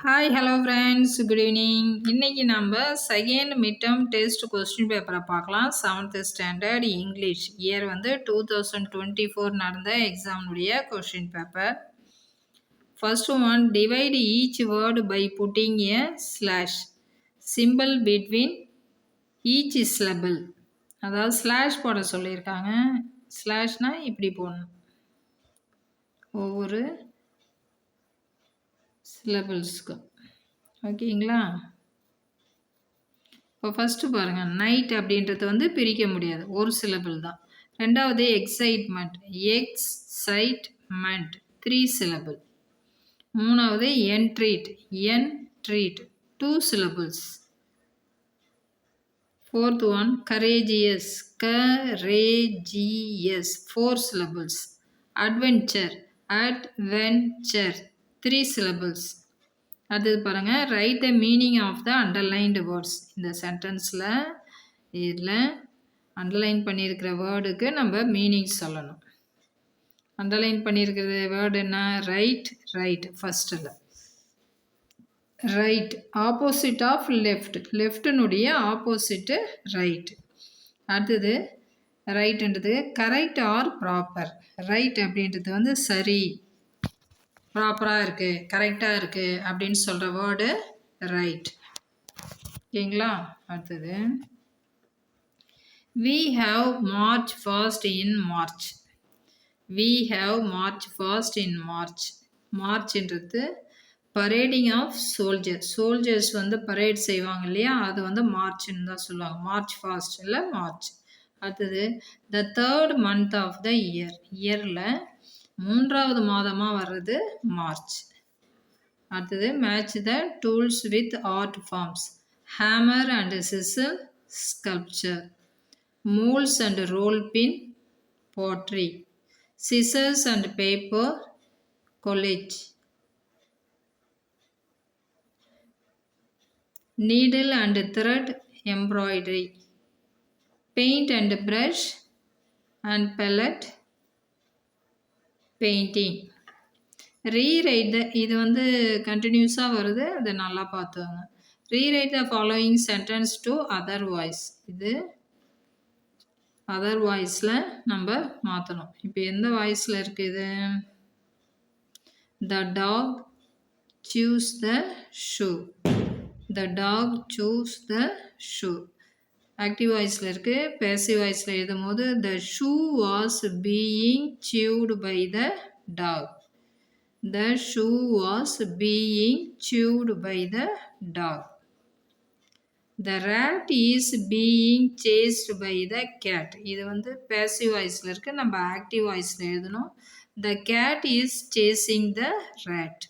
Hi hello friends good evening. இன்றைக்கி நம்ம second mid term test question பேப்பரை பார்க்கலாம். 7th ஸ்டாண்டர்ட் இங்கிலீஷ் இயர் 2024 நடந்த எக்ஸாமுடைய question paper. First one, divide each word by putting a slash simple between each syllable. அதாவது slash போட சொல்லியிருக்காங்க. ஸ்லாஷ்னால் இப்படி போடணும், ஒவ்வொரு சிலபிள்ஸ்க்கு. ஓகேங்களா? இப்போ ஃபஸ்ட்டு பாருங்கள், நைட் அப்படின்றது பிரிக்க முடியாது, ஒரு சிலபிள் தான். ரெண்டாவது எக்ஸைட்மெண்ட், எக்ஸைட்மெண்ட் 3 சிலபிள். மூணாவது entreat, entreat 2 syllables. Fourth one courageous, courageous 4 syllables. Adventure, adventure 3 syllables. அடுத்தது பாருங்கள், write the meaning of the underlined words. இந்த சென்டென்ஸில் இதில் அண்டர்லைன் பண்ணியிருக்கிற வேர்டுக்கு நம்ம மீனிங் சொல்லணும். அண்டர்லைன் பண்ணியிருக்கிற வேர்டு என்ன? ரைட், ரைட் ஃபஸ்ட்டில். ரைட் ஆப்போசிட் ஆஃப் லெஃப்ட், லெஃப்டினுடைய ஆப்போசிட்டு ரைட். அடுத்தது ரைட்டுன்றது கரெக்ட் ஆர் ப்ராப்பர். ரைட் அப்படின்றது சரி, ப்ராப்பராக இருக்குது, கரெக்டாக இருக்குது அப்படின்னு சொல்கிற வேர்டு ரைட். ஓகேங்களா? அடுத்தது we have march fast in march. we have march fast in march. மார்ச்ன்றது parading of soldier. Soldiers parade செய்வாங்க இல்லையா, அது மார்ச்ன்னு தான் சொல்லுவாங்க. மார்ச் ஃபாஸ்ட் இல்லை, மார்ச். அடுத்தது the third month of the year. இயரில் 3வது மாதமாக வர்றது மார்ச். அடுத்தது match the tools with art forms. Hammer and chisel sculpture. Moulds and roll pin pottery. Scissors and paper collage. Needle and thread embroidery. Paint and brush and palette painting. Rewrite the, இது கண்டினியூஸாக வருது, அதை நல்லா பார்த்துவாங்க. Rewrite the following sentence to other voice. இது அதர் வாய்ஸில் நம்ம மாற்றணும். இப்போ எந்த வாய்ஸில் இருக்குது? The dog chews the shoe. The dog chews the shoe active வாய்ஸில் இருக்குது. பேசிவ் வாய்ஸில் எழுதும் போது the shoe was being chewed by the dog. The shoe was being chewed by the dog. The rat is being chased by the cat. இது passive வாய்ஸில் இருக்குது, நம்ம active வாய்ஸில் எழுதணும். The cat is chasing the rate.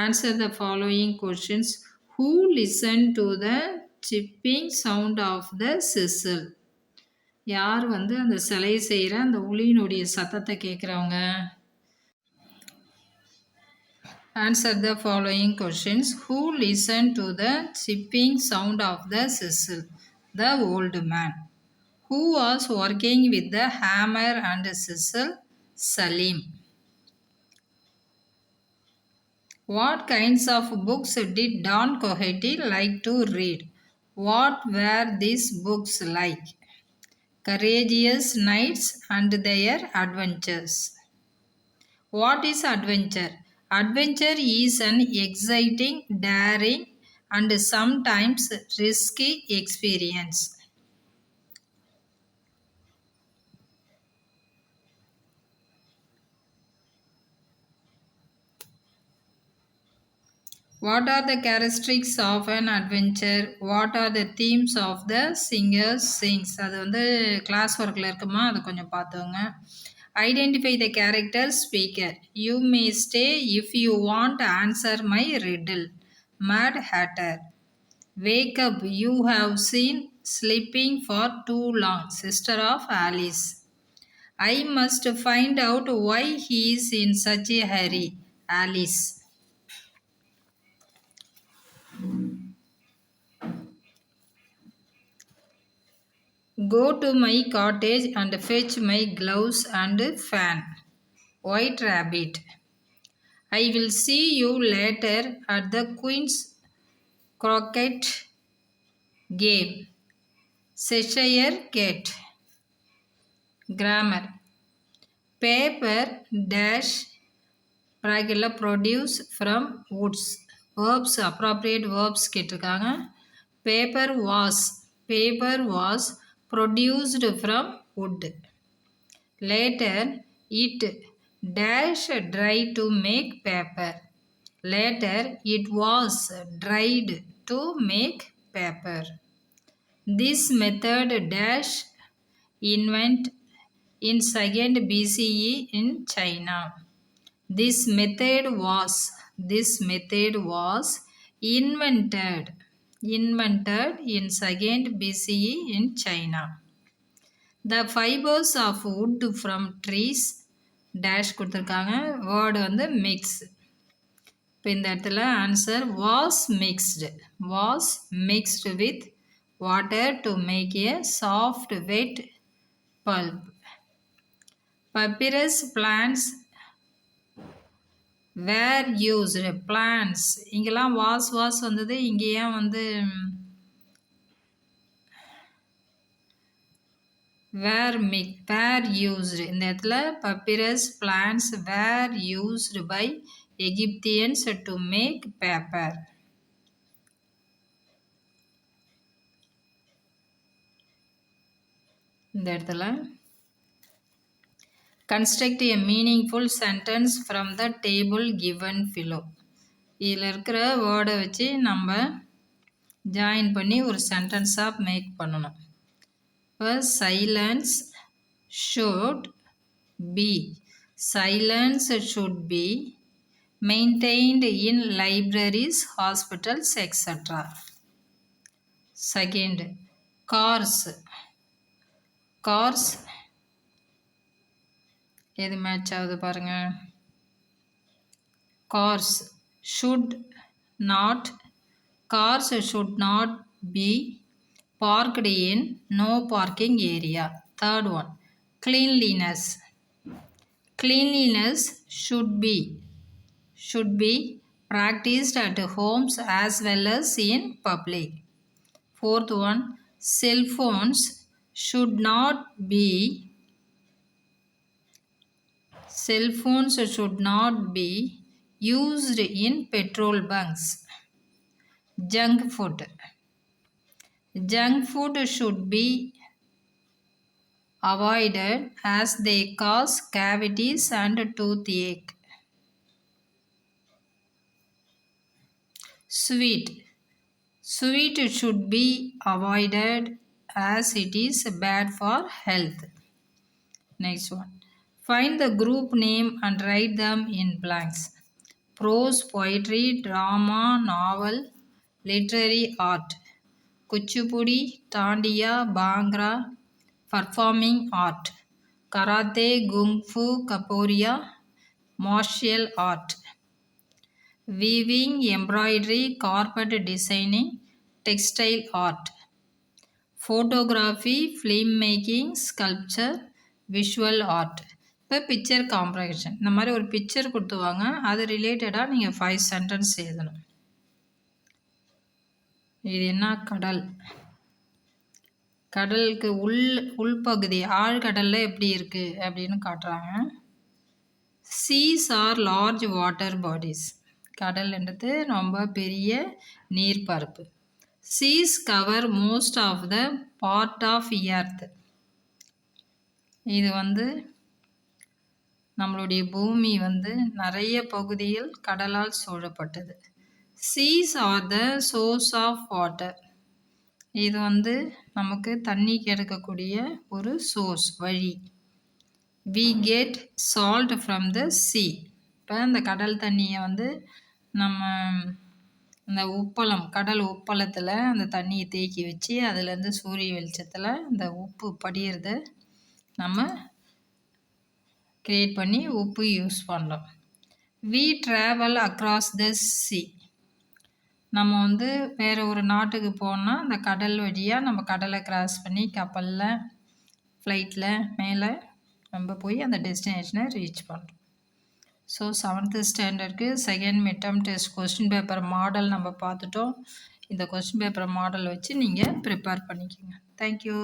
Answer the following questions. Who listen to the chipping sound of the sizzle. யார் அந்த சிலை செய்கிற அந்த உளியினுடைய சத்தத்தை கேட்குறவங்க? Answer the following questions. Who listened to the chipping sound of the sizzle? The old man. Who was working with the hammer and sizzle? Salim. What kinds of books did Don Quixote like to read? What were these books like? Courageous knights and their adventures. What is adventure? Adventure is an exciting, daring, and sometimes risky experience. What are the characteristics of an adventure? What are the themes of the singers sings? அது class ஒர்க்கில் இருக்குமா, அது கொஞ்சம் பார்த்துங்க. Identify the character speaker. You may stay if you want to answer my riddle. Mad Hatter. Wake up, you have seen sleeping for too long. Sister of Alice. I must find out why he is in such a hurry. Alice. Go to my cottage and fetch my gloves and fan. White Rabbit. I will see you later at the Queen's Croquet game. Cheshire Cat. Grammar. Paper dash bracketல produce from woods. Verbs appropriate verbs கேட்டிருக்காங்க. Paper was produced from wood. Later it dash dry to make paper. Later it was dried to make paper. This method dash invent in 2nd BCE in China. This method was invented in 2nd BCE in China. The fibers of wood from trees dash கொடுத்துருக்காங்க. Word வந்து mix. இப்போ இந்த இடத்துல answer was mixed with water to make a soft wet pulp. Papyrus plants were used. Plants இங்கெல்லாம் was வந்தது. இங்கே ஏன் வந்து were used. இந்த இடத்துல papyrus plants were used by Egyptians to make paper. இந்த இடத்துல construct a meaningful sentence from the table given below. இதில் இருக்கிற வேர்டை வச்சு நம்ம ஜாயின் பண்ணி ஒரு சென்டென்ஸாக மேக் பண்ணணும். இப்போ silence should be maintained in libraries, hospitals, etc. Second, cars எது மேட்ச் ஆகுது பாருங்க. cars should not be parked in no parking area. Third one, cleanliness should be practiced at homes as well as in public. Fourth one, cell phones should not be used in petrol bunks. Junk food should be avoided as they cause cavities and toothache. Sweet should be avoided as it is bad for health. Next one, find the group name and write them in blanks. Prose, poetry, drama, novel, literary art. Kuchipudi, Tandiya, Bhangra, performing art. Karate, Kung Fu, Capoeira, martial art. Weaving, embroidery, carpet designing, textile art. Photography, film making, sculpture, visual art. இப்போ picture comprehension. இந்த மாதிரி ஒரு picture கொடுத்துவாங்க, அது ரிலேட்டடாக நீங்கள் 5 sentence எழுதணும். இது என்ன? கடலுக்கு உள்பகுதி ஆழ்கடலில் எப்படி இருக்குது அப்படின்னு காட்டுறாங்க. Seas are large water bodies. கடல்ன்றது ரொம்ப பெரிய நீர்ப்பரப்பு. Seas cover most of the part of earth. இது வந்து நம்மளுடைய பூமி வந்து நிறைய பகுதியில் கடலால் சூழப்பட்டது. Seas are the source of water. இது வந்து நமக்கு தண்ணி கிடைக்கக்கூடிய ஒரு சோர்ஸ், வழி. we get salt from the sea. இப்போ இந்த கடல் தண்ணியை வந்து நம்ம இந்த கடல் உப்பளத்தில் அந்த தண்ணியை தேக்கி வச்சு அதுலேருந்து சூரிய வெளிச்சத்தில் இந்த உப்பு படியிறத நம்ம கிரியேட் பண்ணி உப்பு யூஸ் பண்ணுறோம். we travel across the sea. நம்ம வந்து வேறு ஒரு நாட்டுக்கு போனால் அந்த கடல் வழியாக நம்ம கடலை கிராஸ் பண்ணி கப்பலில், ஃப்ளைட்டில் மேலே நம்ம போய் அந்த டெஸ்டினேஷனை ரீச் பண்ணுறோம். ஸோ 7th ஸ்டாண்டர்டுக்கு second mid term test question paper model நம்ம பார்த்துட்டோம். இந்த கொஸ்டின் பேப்பர் மாடல் வச்சு நீங்கள் ப்ரிப்பேர் பண்ணிக்கோங்க. தேங்க்யூ.